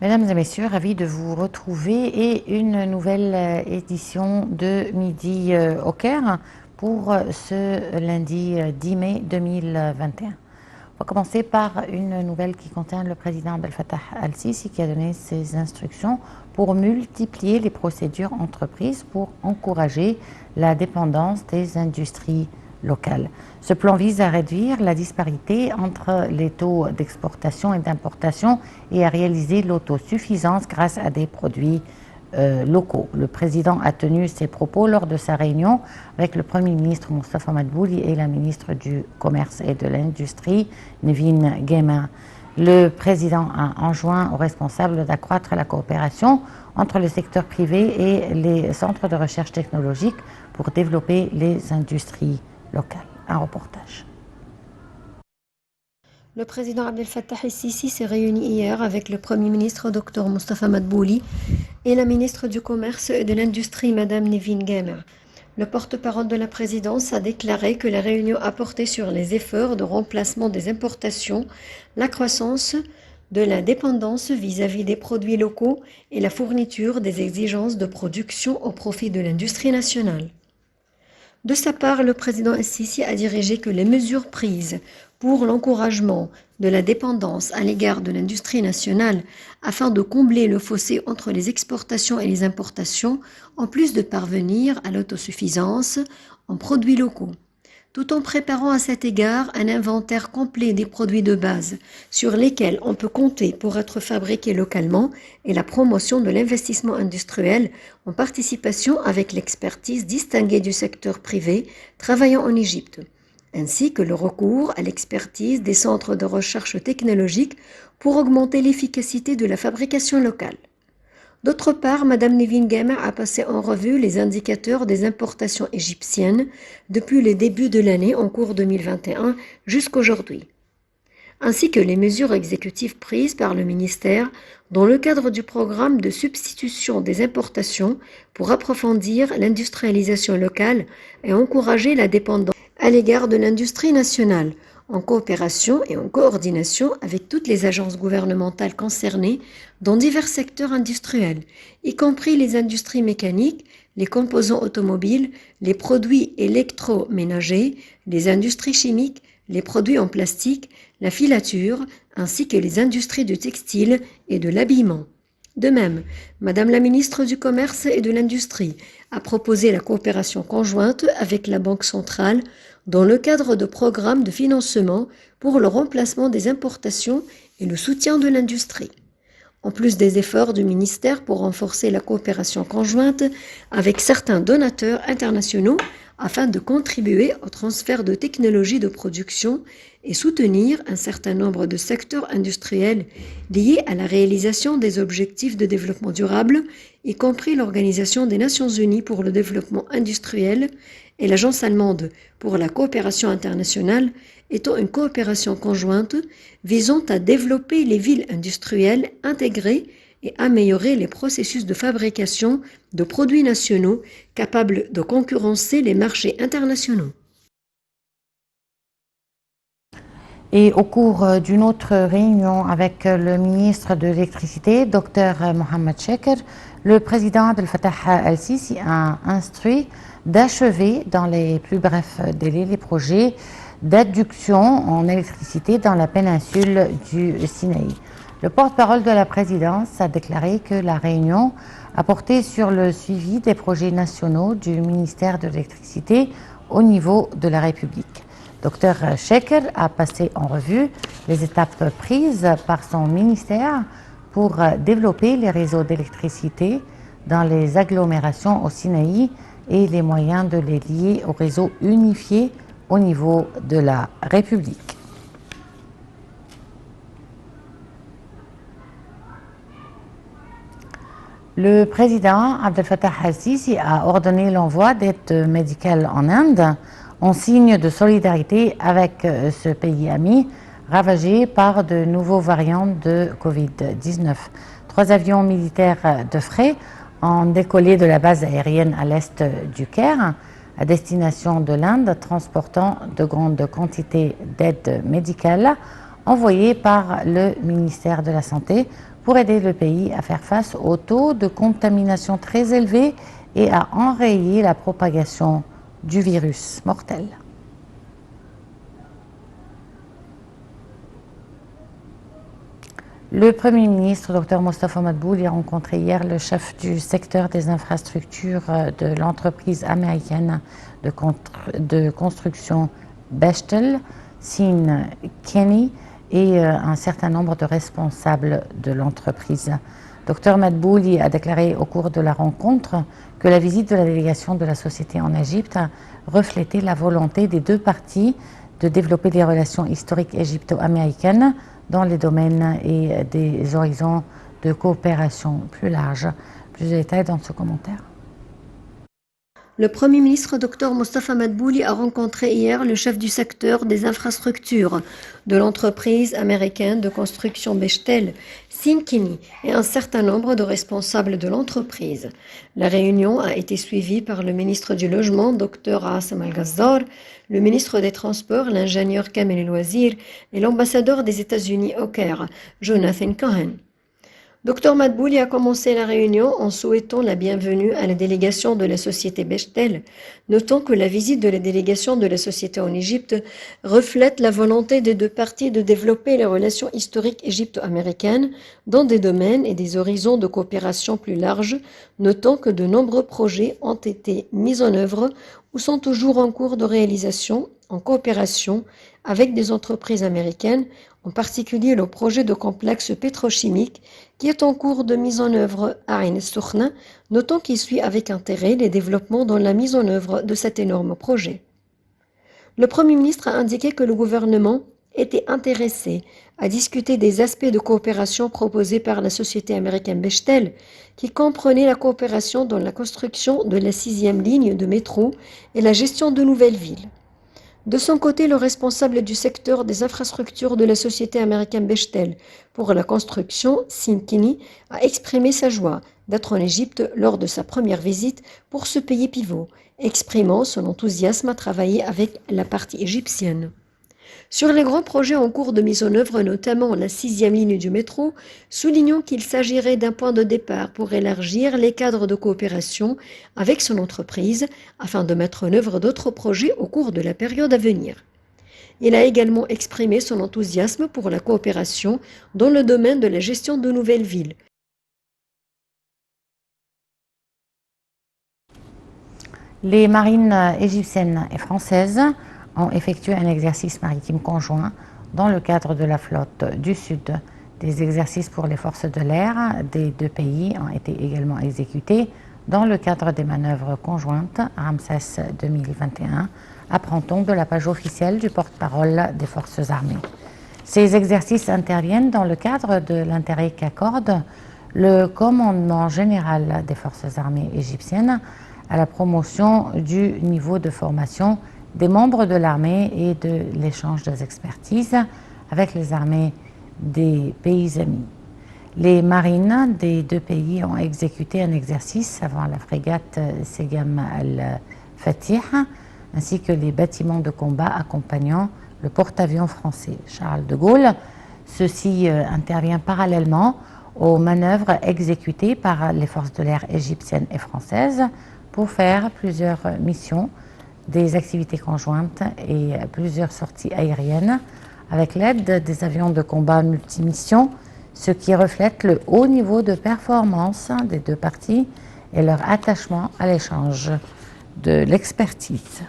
Mesdames et messieurs, ravi de vous retrouver et une nouvelle édition de Midi au Caire pour ce lundi 10 mai 2021. On va commencer par une nouvelle qui concerne le président Abdel Fattah al-Sisi qui a donné ses instructions pour multiplier les procédures entreprises pour encourager la dépendance des industries locales. Ce plan vise à réduire la disparité entre les taux d'exportation et d'importation et à réaliser l'autosuffisance grâce à des produits locaux. Le président a tenu ses propos lors de sa réunion avec le Premier ministre Moustapha Madbouli et la ministre du Commerce et de l'Industrie, Nevin Gemer. Le président a enjoint aux responsables d'accroître la coopération entre le secteur privé et les centres de recherche technologique pour développer les industries locales. Un reportage. Le président Abdel Fattah el-Sisi s'est réuni hier avec le Premier ministre Dr Moustapha Madbouli et la ministre du Commerce et de l'Industrie Madame Nevin Gemer. Le porte-parole de la présidence a déclaré que la réunion a porté sur les efforts de remplacement des importations, la croissance de la dépendance vis-à-vis des produits locaux et la fourniture des exigences de production au profit de l'industrie nationale. De sa part, le président el-Sisi a dirigé que les mesures prises pour l'encouragement de la dépendance à l'égard de l'industrie nationale afin de combler le fossé entre les exportations et les importations, en plus de parvenir à l'autosuffisance en produits locaux, tout en préparant à cet égard un inventaire complet des produits de base sur lesquels on peut compter pour être fabriqués localement et la promotion de l'investissement industriel en participation avec l'expertise distinguée du secteur privé travaillant en Égypte, ainsi que le recours à l'expertise des centres de recherche technologique pour augmenter l'efficacité de la fabrication locale. D'autre part, Mme Nevin Gemer a passé en revue les indicateurs des importations égyptiennes depuis le début de l'année en cours 2021 jusqu'aujourd'hui, ainsi que les mesures exécutives prises par le ministère dans le cadre du programme de substitution des importations pour approfondir l'industrialisation locale et encourager la dépendance à l'égard de l'industrie nationale, en coopération et en coordination avec toutes les agences gouvernementales concernées dans divers secteurs industriels, y compris les industries mécaniques, les composants automobiles, les produits électroménagers, les industries chimiques, les produits en plastique, la filature, ainsi que les industries du textile et de l'habillement. De même, Madame la ministre du Commerce et de l'Industrie a proposé la coopération conjointe avec la Banque centrale dans le cadre de programmes de financement pour le remplacement des importations et le soutien de l'industrie. En plus des efforts du ministère pour renforcer la coopération conjointe avec certains donateurs internationaux afin de contribuer au transfert de technologies de production et soutenir un certain nombre de secteurs industriels liés à la réalisation des objectifs de développement durable, y compris l'Organisation des Nations Unies pour le développement industriel et l'Agence allemande pour la coopération internationale, étant une coopération conjointe visant à développer les villes industrielles intégrées et améliorer les processus de fabrication de produits nationaux capables de concurrencer les marchés internationaux. Et au cours d'une autre réunion avec le ministre de l'Électricité, Dr Mohamed Sheker, le président Abdel Fattah el-Sisi a instruit d'achever dans les plus brefs délais les projets d'adduction en électricité dans la péninsule du Sinaï. Le porte-parole de la présidence a déclaré que la réunion a porté sur le suivi des projets nationaux du ministère de l'Électricité au niveau de la République. Dr Sheker a passé en revue les étapes prises par son ministère pour développer les réseaux d'électricité dans les agglomérations au Sinaï et les moyens de les lier au réseau unifié au niveau de la République. Le président Abdel Fattah el-Sisi a ordonné l'envoi d'aide médicale en Inde en signe de solidarité avec ce pays ami ravagé par de nouveaux variants de Covid-19. 3 avions militaires de fret ont décollé de la base aérienne à l'est du Caire à destination de l'Inde, transportant de grandes quantités d'aide médicale envoyées par le ministère de la Santé pour aider le pays à faire face au taux de contamination très élevé et à enrayer la propagation du virus mortel. Le Premier ministre, Dr Mostafa Madbouli, a rencontré hier le chef du secteur des infrastructures de l'entreprise américaine de construction Bechtel, Sean Kenny, et un certain nombre de responsables de l'entreprise. Dr Madbouli a déclaré au cours de la rencontre que la visite de la délégation de la société en Égypte reflétait la volonté des deux parties de développer des relations historiques égypto-américaines dans les domaines et des horizons de coopération plus larges. Plus de détails dans ce commentaire. Le Premier ministre Dr Mostafa Madbouli a rencontré hier le chef du secteur des infrastructures de l'entreprise américaine de construction Bechtel, Sean Kenny, et un certain nombre de responsables de l'entreprise. La réunion a été suivie par le ministre du Logement, Dr Assam Al-Ghazzar, le ministre des Transports, l'ingénieur Kamel El-Wazir, et l'ambassadeur des États-Unis au Caire, Jonathan Cohen. Dr Madbouli a commencé la réunion en souhaitant la bienvenue à la délégation de la société Bechtel, notant que la visite de la délégation de la société en Égypte reflète la volonté des deux parties de développer les relations historiques égypto-américaines dans des domaines et des horizons de coopération plus larges, notant que de nombreux projets ont été mis en œuvre ou sont toujours en cours de réalisation en coopération avec des entreprises américaines, en particulier le projet de complexe pétrochimique qui est en cours de mise en œuvre à Ain el-Soukhna, notant qu'il suit avec intérêt les développements dans la mise en œuvre de cet énorme projet. Le Premier ministre a indiqué que le gouvernement était intéressé à discuter des aspects de coopération proposés par la société américaine Bechtel, qui comprenait la coopération dans la construction de la 6e ligne de métro et la gestion de nouvelles villes. De son côté, le responsable du secteur des infrastructures de la société américaine Bechtel pour la construction, Sean Kenny, a exprimé sa joie d'être en Égypte lors de sa première visite pour ce pays pivot, exprimant son enthousiasme à travailler avec la partie égyptienne. Sur les grands projets en cours de mise en œuvre, notamment la 6e ligne du métro, soulignons qu'il s'agirait d'un point de départ pour élargir les cadres de coopération avec son entreprise afin de mettre en œuvre d'autres projets au cours de la période à venir. Il a également exprimé son enthousiasme pour la coopération dans le domaine de la gestion de nouvelles villes. Les marines égyptiennes et françaises ont effectué un exercice maritime conjoint dans le cadre de la flotte du Sud. Des exercices pour les forces de l'air des deux pays ont été également exécutés dans le cadre des manœuvres conjointes Ramsès 2021, apprend-on de la page officielle du porte-parole des forces armées. Ces exercices interviennent dans le cadre de l'intérêt qu'accorde le commandement général des forces armées égyptiennes à la promotion du niveau de formation des membres de l'armée et de l'échange des expertises avec les armées des pays amis. Les marines des deux pays ont exécuté un exercice avant la frégate Segam al-Fatih, ainsi que les bâtiments de combat accompagnant le porte-avions français Charles de Gaulle. Ceci intervient parallèlement aux manœuvres exécutées par les forces de l'air égyptiennes et françaises pour faire plusieurs missions, des activités conjointes et plusieurs sorties aériennes avec l'aide des avions de combat multimissions, ce qui reflète le haut niveau de performance des deux parties et leur attachement à l'échange de l'expertise.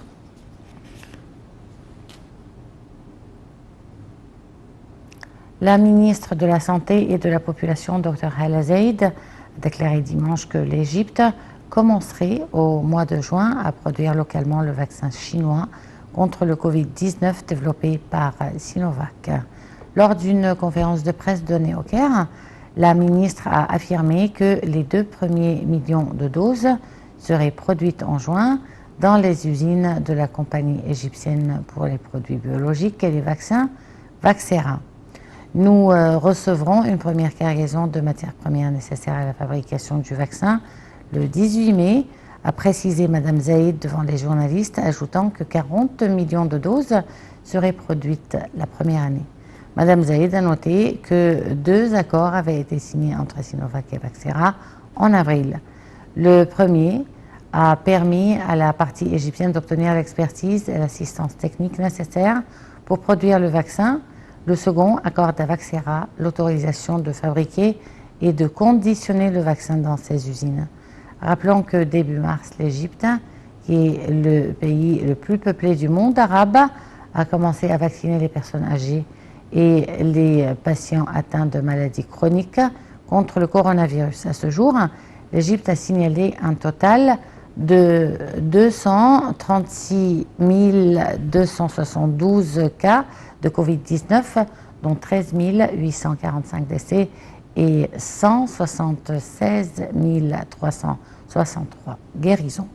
La ministre de la Santé et de la Population, Dr Hala Zeid, a déclaré dimanche que l'Égypte commencerait au mois de juin à produire localement le vaccin chinois contre le Covid-19 développé par Sinovac. Lors d'une conférence de presse donnée au Caire, la ministre a affirmé que les 2 premiers millions de doses seraient produites en juin dans les usines de la compagnie égyptienne pour les produits biologiques et les vaccins Vaxera. Nous recevrons une première cargaison de matières premières nécessaires à la fabrication du vaccin le 18 mai, a précisé Mme Zeid devant les journalistes, ajoutant que 40 millions de doses seraient produites la première année. Madame Zaïd a noté que 2 accords avaient été signés entre Sinovac et Vaxera en avril. Le premier a permis à la partie égyptienne d'obtenir l'expertise et l'assistance technique nécessaires pour produire le vaccin. Le second accorde à Vaxera l'autorisation de fabriquer et de conditionner le vaccin dans ses usines. Rappelons que début mars, l'Égypte, qui est le pays le plus peuplé du monde arabe, a commencé à vacciner les personnes âgées et les patients atteints de maladies chroniques contre le coronavirus. À ce jour, l'Égypte a signalé un total de 236 272 cas de Covid-19, dont 13 845 décès et 176 363 guérisons.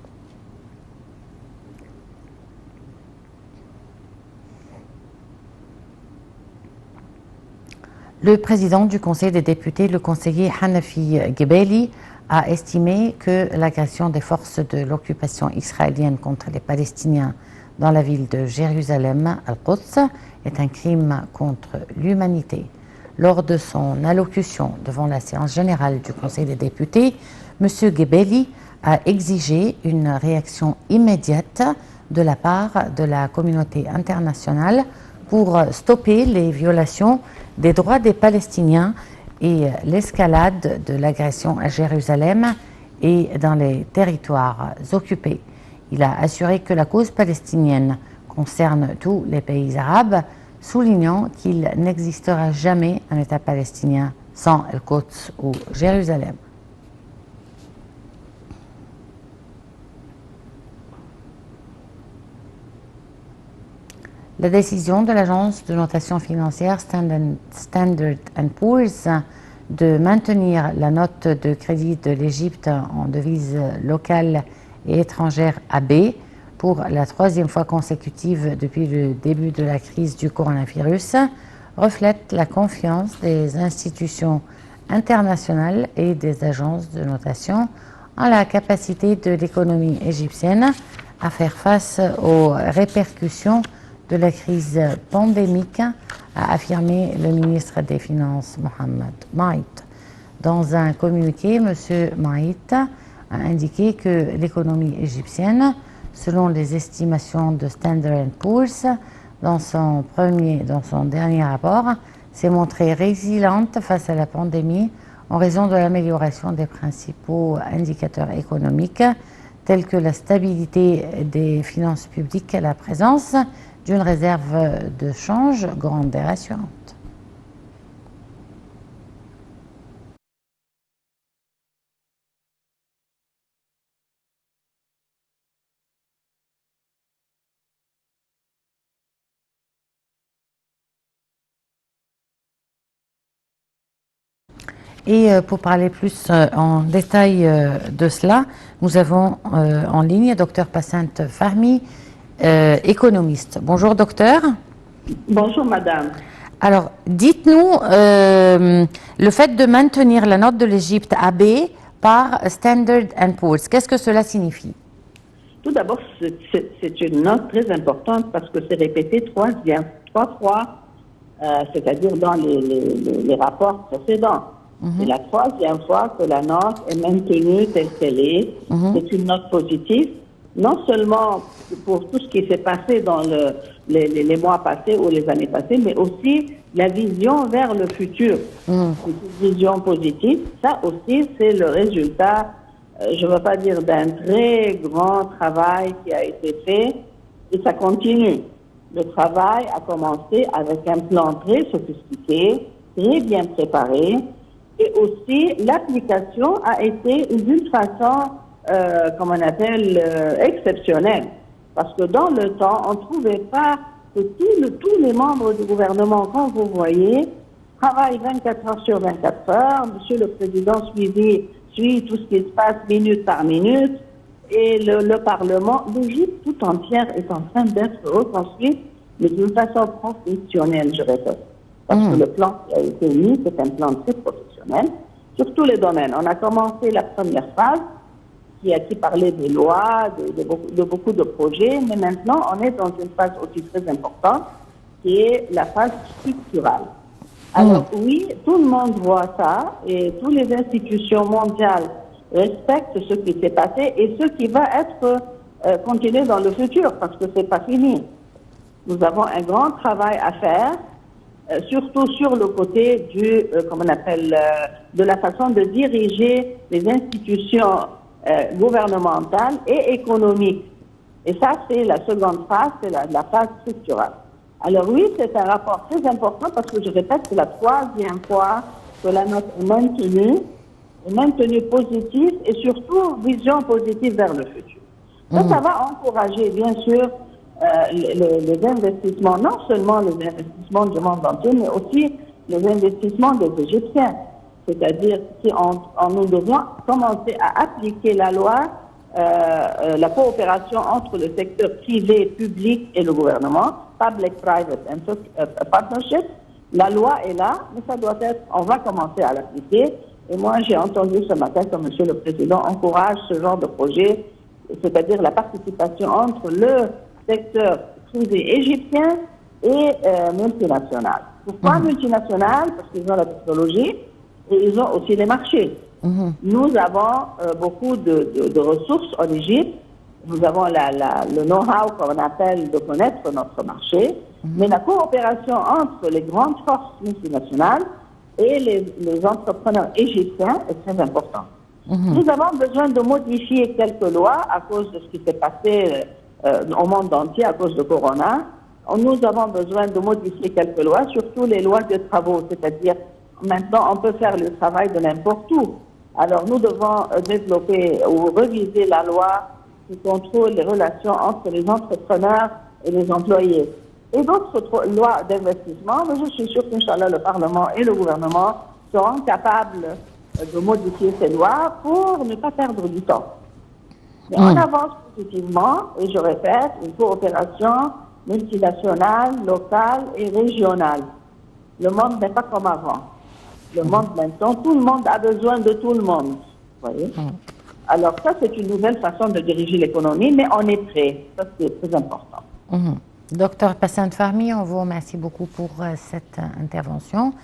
Le président du Conseil des députés, le conseiller Hanafi Gebeli, a estimé que l'agression des forces de l'occupation israélienne contre les Palestiniens dans la ville de Jérusalem, Al-Quds, est un crime contre l'humanité. Lors de son allocution devant la séance générale du Conseil des députés, M. Gebeli a exigé une réaction immédiate de la part de la communauté internationale pour stopper les violations des droits des Palestiniens et l'escalade de l'agression à Jérusalem et dans les territoires occupés. Il a assuré que la cause palestinienne concerne tous les pays arabes, soulignant qu'il n'existera jamais un État palestinien sans El-Quds ou Jérusalem. La décision de l'agence de notation financière Standard & Poor's de maintenir la note de crédit de l'Égypte en devise locale et étrangère AB pour la 3e fois consécutive depuis le début de la crise du coronavirus reflète la confiance des institutions internationales et des agences de notation en la capacité de l'économie égyptienne à faire face aux répercussions de la crise pandémique, a affirmé le ministre des Finances Mohamed Maït. Dans un communiqué, M. Maït a indiqué que l'économie égyptienne, selon les estimations de Standard & Poor's, dans son dernier rapport, s'est montrée résiliente face à la pandémie en raison de l'amélioration des principaux indicateurs économiques tels que la stabilité des finances publiques et la présence d'une réserve de change grande et rassurante. Et pour parler plus en détail de cela, nous avons en ligne Dr Passante Fahmy, économiste. Bonjour docteur. Bonjour madame. Alors dites-nous le fait de maintenir la note de l'Égypte AB par Standard & Poor's, qu'est-ce que cela signifie? Tout d'abord, c'est une note très importante parce que c'est répété 3 fois, c'est-à-dire dans les rapports précédents. C'est la 3e fois que la note est maintenue telle qu'elle est. C'est une note positive, non seulement pour tout ce qui s'est passé dans les mois passés ou les années passées, mais aussi la vision vers le futur. C'est une vision positive. Ça aussi, c'est le résultat, je ne veux pas dire d'un très grand travail qui a été fait, et ça continue. Le travail a commencé avec un plan très sophistiqué, très bien préparé, et aussi l'application a été d'une façon, comme on appelle, exceptionnelle. Parce que dans le temps, on ne trouvait pas que tous les membres du gouvernement, quand vous voyez, travaillent 24 heures sur 24 heures. Monsieur le Président suit tout ce qui se passe minute par minute. Et le Parlement, l'Égypte tout entière est en train d'être reconstruite, mais d'une façon professionnelle, je répète. Parce que le plan qui a été mis, c'est un plan très professionnel sur tous les domaines. On a commencé la première phase qui parlait des lois, de beaucoup de projets, mais maintenant on est dans une phase aussi très importante qui est la phase structurale. Alors oui, tout le monde voit ça et toutes les institutions mondiales respectent ce qui s'est passé et ce qui va être continué dans le futur parce que c'est pas fini. Nous avons un grand travail à faire, surtout sur le côté du, comment on appelle, de la façon de diriger les institutions gouvernementales et économiques. Et ça, c'est la seconde phase, c'est la phase structurelle. Alors oui, c'est un rapport très important parce que je répète, c'est la troisième fois que la note est maintenue positive et surtout vision positive vers le futur. Ça va encourager, bien sûr, les investissements, non seulement les investissements du monde entier, mais aussi les investissements des Égyptiens. C'est-à-dire que nous devons commencer à appliquer la loi, la coopération entre le secteur privé, public et le gouvernement, Public-Private Partnership. La loi est là, mais ça doit être, on va commencer à l'appliquer. Et moi, j'ai entendu ce matin que Monsieur le Président encourage ce genre de projet, c'est-à-dire la participation entre le secteur privé égyptien et multinational. Pourquoi multinational? Parce qu'ils ont la technologie et ils ont aussi les marchés. Nous avons beaucoup de ressources en Égypte. Nous avons le know-how qu'on appelle de connaître notre marché. Mais la coopération entre les grandes forces multinationales et les entrepreneurs égyptiens est très importante. Nous avons besoin de modifier quelques lois à cause de ce qui s'est passé au monde entier à cause de Corona. Nous avons besoin de modifier quelques lois, surtout les lois de travaux, c'est-à-dire maintenant on peut faire le travail de n'importe où. Alors nous devons développer ou réviser la loi qui contrôle les relations entre les entrepreneurs et les employés. Et d'autres lois d'investissement, mais je suis sûre qu'Inch'Allah le Parlement et le gouvernement seront capables de modifier ces lois pour ne pas perdre du temps. Mais on avance positivement, et je répète, une coopération multinationale, locale et régionale. Le monde n'est pas comme avant. Le monde maintenant, tout le monde a besoin de tout le monde. Vous voyez? Alors ça, c'est une nouvelle façon de diriger l'économie, mais on est prêt. Ça, c'est très important. Docteur Passan Fahmy, on vous remercie beaucoup pour cette intervention.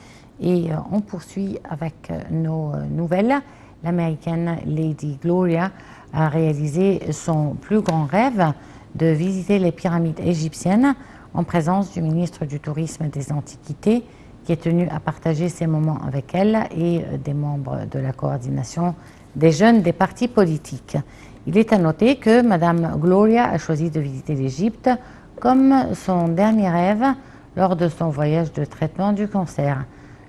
Et on poursuit avec nos nouvelles. L'Américaine Lady Gloria a réalisé son plus grand rêve de visiter les pyramides égyptiennes en présence du ministre du Tourisme et des Antiquités qui est tenu à partager ces moments avec elle et des membres de la coordination des jeunes des partis politiques. Il est à noter que Mme Gloria a choisi de visiter l'Égypte comme son dernier rêve lors de son voyage de traitement du cancer.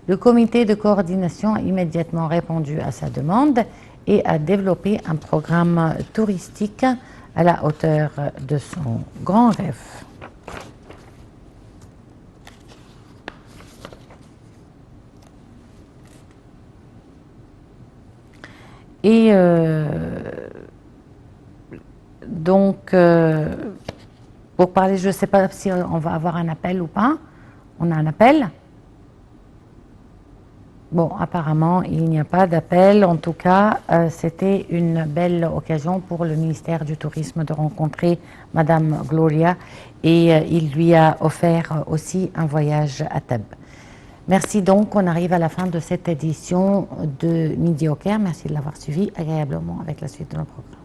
Le comité de coordination a immédiatement répondu à sa demande et a développé un programme touristique à la hauteur de son grand rêve. Et donc, pour parler, je ne sais pas si on va avoir un appel ou pas. On a un appel? Bon, apparemment, il n'y a pas d'appel. En tout cas, c'était une belle occasion pour le ministère du Tourisme de rencontrer Madame Gloria et il lui a offert aussi un voyage à Thèbes. Merci donc, on arrive à la fin de cette édition de Midi au Caire. Merci de l'avoir suivi agréablement avec la suite de nos programmes.